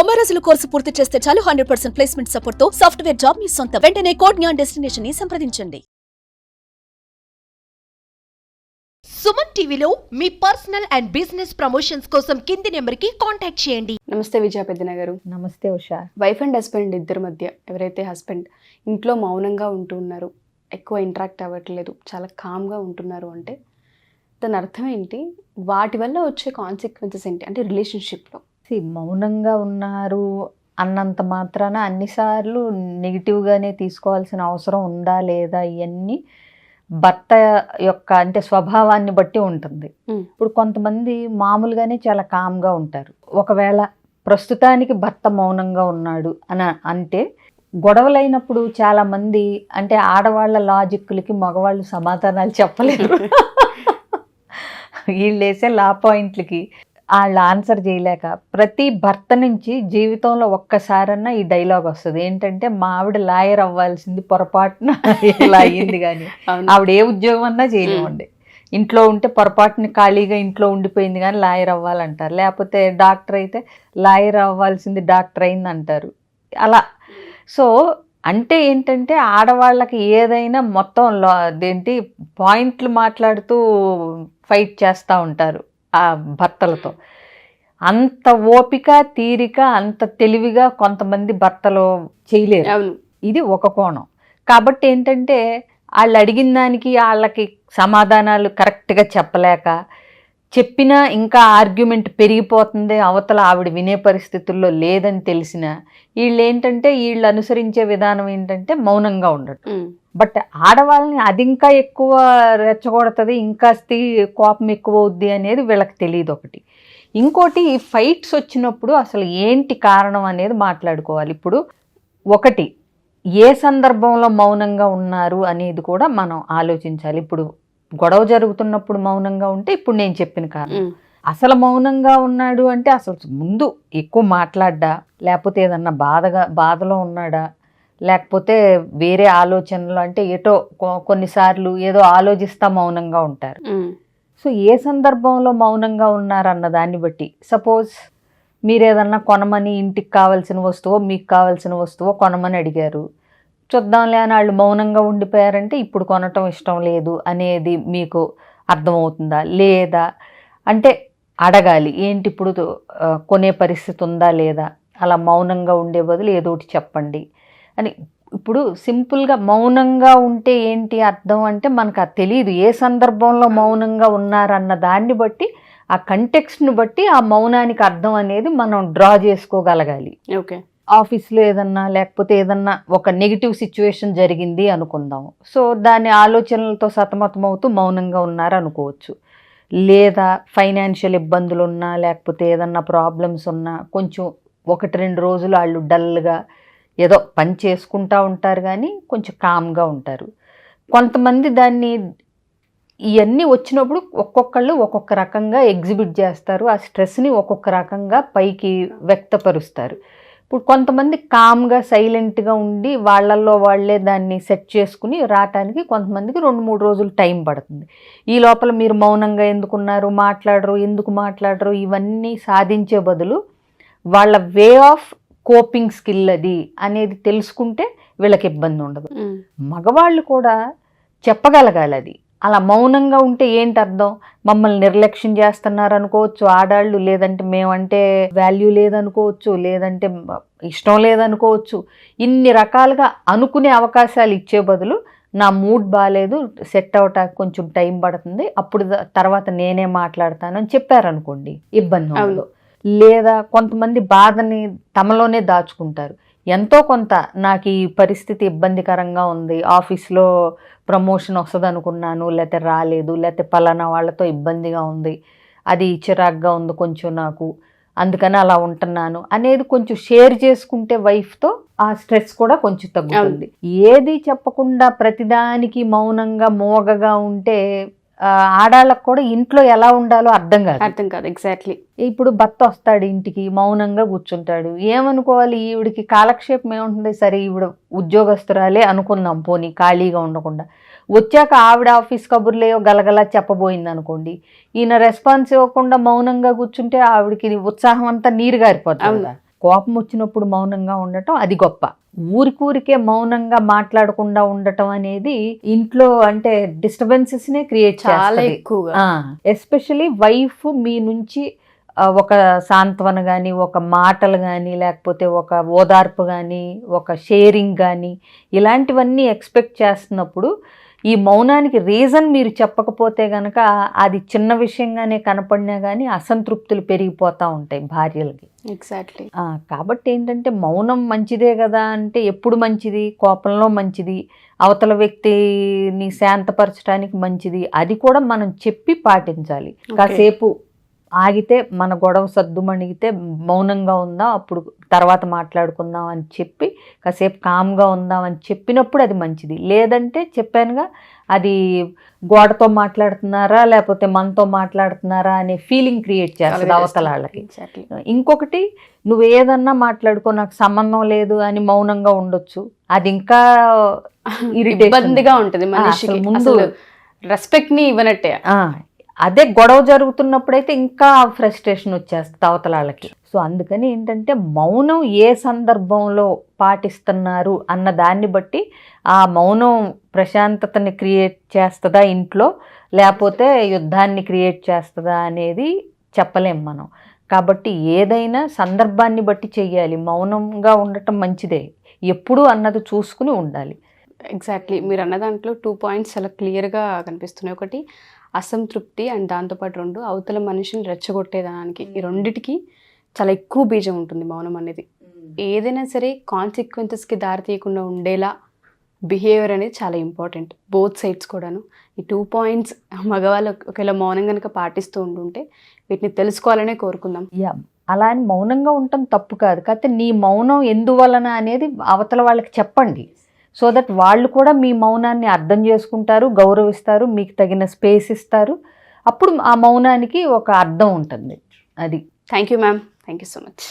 90 రోజుల కోర్సు పూర్తి చేస్తే చాలు 100% ప్లేస్మెంట్ సపోర్ట్ తో సాఫ్ట్వేర్ జాబ్ మీ సొంతం. వెంటనే కోడ్ జ్ఞాన్ డెస్టినేషన్ ని సంప్రదించండి. సుమన్ టీవీలో మీ పర్సనల్ అండ్ బిజినెస్ ప్రమోషన్స్ కోసం కింది నెంబర్కి కాంటాక్ట్ చేయండి. నమస్తే విజయ పెద్దన గారు. నమస్తే ఉషా. వైఫ్ అండ్ హస్బెండ్ ఇద్దరి మధ్య ఎవరైతే హస్బెండ్ ఇంట్లో మౌనంగా ఉంటూ ఉన్నారు, ఎక్కువ ఇంటరాక్ట్ అవ్వట్లేదు, చాలా కామ్గా ఉంటున్నారు అంటే దాని అర్థం ఏంటి? వాటి వల్ల వచ్చే కాన్సిక్వెన్సెస్ ఏంటి అంటే రిలేషన్షిప్లో? మౌనంగా ఉన్నారు అన్నంత మాత్రాన అన్నిసార్లు నెగిటివ్గానే తీసుకోవాల్సిన అవసరం ఉందా లేదా ఇవన్నీ భర్త యొక్క అంటే స్వభావాన్ని బట్టి ఉంటుంది. ఇప్పుడు కొంతమంది మామూలుగానే చాలా కామ్గా ఉంటారు. ఒకవేళ ప్రస్తుతానికి భర్త మౌనంగా ఉన్నాడు అని అంటే గొడవలైనప్పుడు చాలామంది అంటే ఆడవాళ్ళ లాజిక్లకి మగవాళ్ళు సమాధానాలు చెప్పలేరు. వీళ్ళు వేసే లా పాయింట్లకి వాళ్ళు ఆన్సర్ చేయలేక ప్రతి భర్త నుంచి జీవితంలో ఒక్కసారన్నా ఈ డైలాగ్ వస్తుంది. ఏంటంటే మా ఆవిడ లాయర్ అవ్వాల్సింది పొరపాటున ఇలా అయ్యింది, కానీ ఆవిడ ఏ ఉద్యోగం అన్నా చేయలేమండి. ఇంట్లో ఉంటే పొరపాటుని ఖాళీగా ఇంట్లో ఉండిపోయింది కానీ లాయర్ అవ్వాలంటారు. లేకపోతే డాక్టర్ అయితే లాయర్ అవ్వాల్సింది డాక్టర్ అయింది అంటారు. అలా సో అంటే ఏంటంటే ఆడవాళ్ళకి ఏదైనా మొత్తం అదేంటి పాయింట్లు మాట్లాడుతూ ఫైట్ చేస్తూ ఉంటారు ఆ భర్తలతో. అంత ఓపిక తీరిక అంత తెలివిగా కొంతమంది భర్తలు చేయలేరు. ఇది ఒక కోణం. కాబట్టి ఏంటంటే వాళ్ళు అడిగిన దానికి వాళ్ళకి సమాధానాలు కరెక్ట్గా చెప్పలేక చెప్పినా ఇంకా ఆర్గ్యుమెంట్ పెరిగిపోతుంది, అవతల ఆవిడ వినే పరిస్థితుల్లో లేదని తెలిసిన వీళ్ళు ఏంటంటే వీళ్ళు అనుసరించే విధానం ఏంటంటే మౌనంగా ఉండటం. బట్ ఆడవాళ్ళని అది ఇంకా ఎక్కువ రెచ్చగొడుతుంది, ఇంకా కోపం ఎక్కువ అవుద్ది అనేది వీళ్ళకి తెలియదు. ఒకటి. ఇంకోటి ఈ ఫైట్స్ వచ్చినప్పుడు అసలు ఏంటి కారణం అనేది మాట్లాడుకోవాలి. ఇప్పుడు ఒకటి ఏ సందర్భంలో మౌనంగా ఉన్నారు అనేది కూడా మనం ఆలోచించాలి. ఇప్పుడు గొడవ జరుగుతున్నప్పుడు మౌనంగా ఉంటే ఇప్పుడు నేను చెప్పిన కారణం. అసలు మౌనంగా ఉన్నాడు అంటే అసలు ముందు ఎక్కువ మాట్లాడ్డా, లేకపోతే ఏదన్నా బాధలో ఉన్నాడా, లేకపోతే వేరే ఆలోచనలు అంటే ఏటో కొన్నిసార్లు ఏదో ఆలోచిస్తా మౌనంగా ఉంటారు. సో ఏ సందర్భంలో మౌనంగా ఉన్నారన్న దాన్ని బట్టి సపోజ్ మీరు ఏదన్నా కొనమని ఇంటికి కావాల్సిన వస్తువో మీకు కావాల్సిన వస్తువో కొనమని అడిగారు, చూద్దాంలే అని వాళ్ళు మౌనంగా ఉండిపోయారంటే ఇప్పుడు కొనటం ఇష్టం లేదు అనేది మీకు అర్థమవుతుందా? లేదా అంటే అడగాలి ఏంటి ఇప్పుడు కొనే పరిస్థితి ఉందా లేదా, అలా మౌనంగా ఉండే బదులు ఏదో ఒకటి చెప్పండి అని. ఇప్పుడు సింపుల్గా మౌనంగా ఉంటే ఏంటి అర్థం అంటే మనకు అది తెలియదు. ఏ సందర్భంలో మౌనంగా ఉన్నారన్న దాన్ని బట్టి ఆ కంటెక్స్ట్ను బట్టి ఆ మౌనానికి అర్థం అనేది మనం డ్రా చేసుకోగలగాలి. ఓకే. ఆఫీస్లో ఏదన్నా లేకపోతే ఏదన్నా ఒక నెగిటివ్ సిచ్యువేషన్ జరిగింది అనుకుందాం. సో దాని ఆలోచనలతో సతమతమవుతూ మౌనంగా ఉన్నారు అనుకోవచ్చు. లేదా ఫైనాన్షియల్ ఇబ్బందులు ఉన్నా లేకపోతే ఏదన్నా ప్రాబ్లమ్స్ ఉన్నా కొంచెం 1-2 రోజులు వాళ్ళు డల్గా ఏదో పని చేసుకుంటూ ఉంటారు కానీ కొంచెం కామ్గా ఉంటారు. కొంతమంది దాన్ని ఇవన్నీ వచ్చినప్పుడు ఒక్కొక్కళ్ళు ఒక్కొక్క రకంగా ఎగ్జిబిట్ చేస్తారు. ఆ స్ట్రెస్ని ఒక్కొక్క రకంగా పైకి వ్యక్తపరుస్తారు. ఇప్పుడు కొంతమంది కామ్గా సైలెంట్గా ఉండి వాళ్ళల్లో వాళ్ళే దాన్ని సెట్ చేసుకుని రావటానికి కొంతమందికి 2-3 రోజులు టైం పడుతుంది. ఈ లోపల మీరు మౌనంగా ఎందుకున్నారు, ఎందుకు మాట్లాడరు ఇవన్నీ సాధించే బదులు వాళ్ళ వే ఆఫ్ కోపింగ్ స్కిల్ అది అనేది తెలుసుకుంటే వీళ్ళకి ఇబ్బంది ఉండదు. మగవాళ్ళు కూడా చెప్పగలగాలి అది. అలా మౌనంగా ఉంటే ఏంటి అర్థం? మమ్మల్ని నిర్లక్ష్యం చేస్తున్నారు అనుకోవచ్చు ఆడాళ్ళు, లేదంటే మేమంటే వాల్యూ లేదనుకోవచ్చు, లేదంటే ఇష్టం లేదనుకోవచ్చు. ఇన్ని రకాలుగా అనుకునే అవకాశాలు ఇచ్చే బదులు నా మూడ్ బాగాలేదు, సెట్ అవటానికి కొంచెం టైం పడుతుంది, అప్పుడు తర్వాత నేనే మాట్లాడతానని చెప్పారనుకోండి ఇబ్బంది ఉండదు. లేదా కొంతమంది బాధని తమలోనే దాచుకుంటారు. ఎంతో కొంత నాకు ఈ పరిస్థితి ఇబ్బందికరంగా ఉంది, ఆఫీస్లో ప్రమోషన్ వస్తుంది అనుకున్నాను, లేకపోతే రాలేదు, లేకపోతే పలానా వాళ్ళతో ఇబ్బందిగా ఉంది, అది చిరాగ్గా ఉంది కొంచెం నాకు, అందుకని అలా ఉంటున్నాను అనేది కొంచెం షేర్ చేసుకుంటే వైఫ్తో ఆ స్ట్రెస్ కూడా కొంచెం తగ్గుతుంది. ఏది చెప్పకుండా ప్రతిదానికి మౌనంగా మోగగా ఉంటే ఆడాళ్ళకు కూడా ఇంట్లో ఎలా ఉండాలో అర్థం కాదు. ఎగ్జాక్ట్లీ. ఇప్పుడు భర్త వస్తాడు ఇంటికి, మౌనంగా కూర్చుంటాడు, ఏమనుకోవాలి? ఈవిడికి కాలక్షేపం ఏముంటుంది? సరే ఈవిడ ఉద్యోగస్తురాలే అనుకుందాం, పోనీ ఖాళీగా ఉండకుండా. వచ్చాక ఆవిడ ఆఫీస్ కబుర్లేయో గలగలా చెప్పబోయింది అనుకోండి, ఈయన రెస్పాన్స్ ఇవ్వకుండా మౌనంగా కూర్చుంటే ఆవిడకి ఉత్సాహం అంతా నీరు గారిపోతుంది. కోపం వచ్చినప్పుడు మౌనంగా ఉండటం అది గొప్ప. ఊరికూరికే మౌనంగా మాట్లాడకుండా ఉండటం అనేది ఇంట్లో అంటే డిస్టర్బెన్సెస్ నే క్రియేట్ చాలా ఎక్కువగా. ఎస్పెషలీ వైఫ్ మీ నుంచి ఒక సాంత్వన కానీ, ఒక మాటలు కానీ, లేకపోతే ఒక ఓదార్పు కానీ, ఒక షేరింగ్ కానీ, ఇలాంటివన్నీ ఎక్స్పెక్ట్ చేస్తున్నప్పుడు ఈ మౌనానికి రీజన్ మీరు చెప్పకపోతే కనుక అది చిన్న విషయంగానే కనపడినా కానీ అసంతృప్తులు పెరిగిపోతూ ఉంటాయి భార్యలకి. ఎగ్జాక్ట్లీ. కాబట్టి ఏంటంటే మౌనం మంచిదే కదా అంటే ఎప్పుడు మంచిది? కోపంలో మంచిది, అవతల వ్యక్తిని శాంతపరచడానికి మంచిది. అది కూడా మనం చెప్పి పాటించాలి. కాసేపు ఆగితే మన గొడవ సద్దుమణిగితే మౌనంగా ఉందాం, అప్పుడు తర్వాత మాట్లాడుకుందాం అని చెప్పి కాసేపు కామ్గా ఉందాం అని చెప్పినప్పుడు అది మంచిది. లేదంటే చెప్పానుగా, అది గోడతో మాట్లాడుతున్నారా లేకపోతే మనతో మాట్లాడుతున్నారా అనే ఫీలింగ్ క్రియేట్ చేస్తుంది అవతల వాళ్ళకి. ఇంకొకటి, నువ్వు ఏదన్నా మాట్లాడుకో నాకు సంబంధం లేదు అని మౌనంగా ఉండొచ్చు, అది ఇంకా ఇబ్బందిగా ఉంటుంది మనిషికి. ముందు రెస్పెక్ట్ ని ఇవ్వనట్టే. అదే గొడవ జరుగుతున్నప్పుడైతే ఇంకా ఫ్రస్ట్రేషన్ వచ్చేస్తుంది అవతల వాళ్ళకి. సో అందుకని ఏంటంటే మౌనం ఏ సందర్భంలో పాటిస్తున్నారు అన్న దాన్ని బట్టి ఆ మౌనం ప్రశాంతతని క్రియేట్ చేస్తుందా ఇంట్లో, లేకపోతే యుద్ధాన్ని క్రియేట్ చేస్తుందా అనేది చెప్పలేం మనం. కాబట్టి ఏదైనా సందర్భాన్ని బట్టి చెయ్యాలి. మౌనంగా ఉండటం మంచిదే, ఎప్పుడు అన్నది చూసుకుని ఉండాలి. ఎగ్జాక్ట్లీ. మీరు అన్న దాంట్లో 2 పాయింట్స్ చాలా క్లియర్గా కనిపిస్తున్నాయి. ఒకటి అసంతృప్తి అండ్ దాంతోపాటు 2 అవతల మనిషిని రెచ్చగొట్టేదానికి. ఈ రెండిటికి చాలా ఎక్కువ బీజం ఉంటుంది మౌనం అనేది. ఏదైనా సరే కాన్సిక్వెన్సెస్కి దారి తీయకుండా ఉండేలా బిహేవియర్ అనేది చాలా ఇంపార్టెంట్, బోత్ సైడ్స్ కూడాను. ఈ 2 పాయింట్స్ మగవాళ్ళు ఒకవేళ మౌనం కనుక పాటిస్తూ ఉంటుంటే వీటిని తెలుసుకోవాలనే కోరుకుందాం. అలా అని మౌనంగా ఉండటం తప్పు కాదు, కాకపోతే నీ మౌనం ఎందువలన అనేది అవతల వాళ్ళకి చెప్పండి. సో దట్ వాళ్ళు కూడా మీ మౌనాన్ని అర్థం చేసుకుంటారు, గౌరవిస్తారు, మీకు తగిన స్పేస్ ఇస్తారు. అప్పుడు ఆ మౌనానికి ఒక అర్థం ఉంటుంది. అది. Thank you ma'am, thank you so much.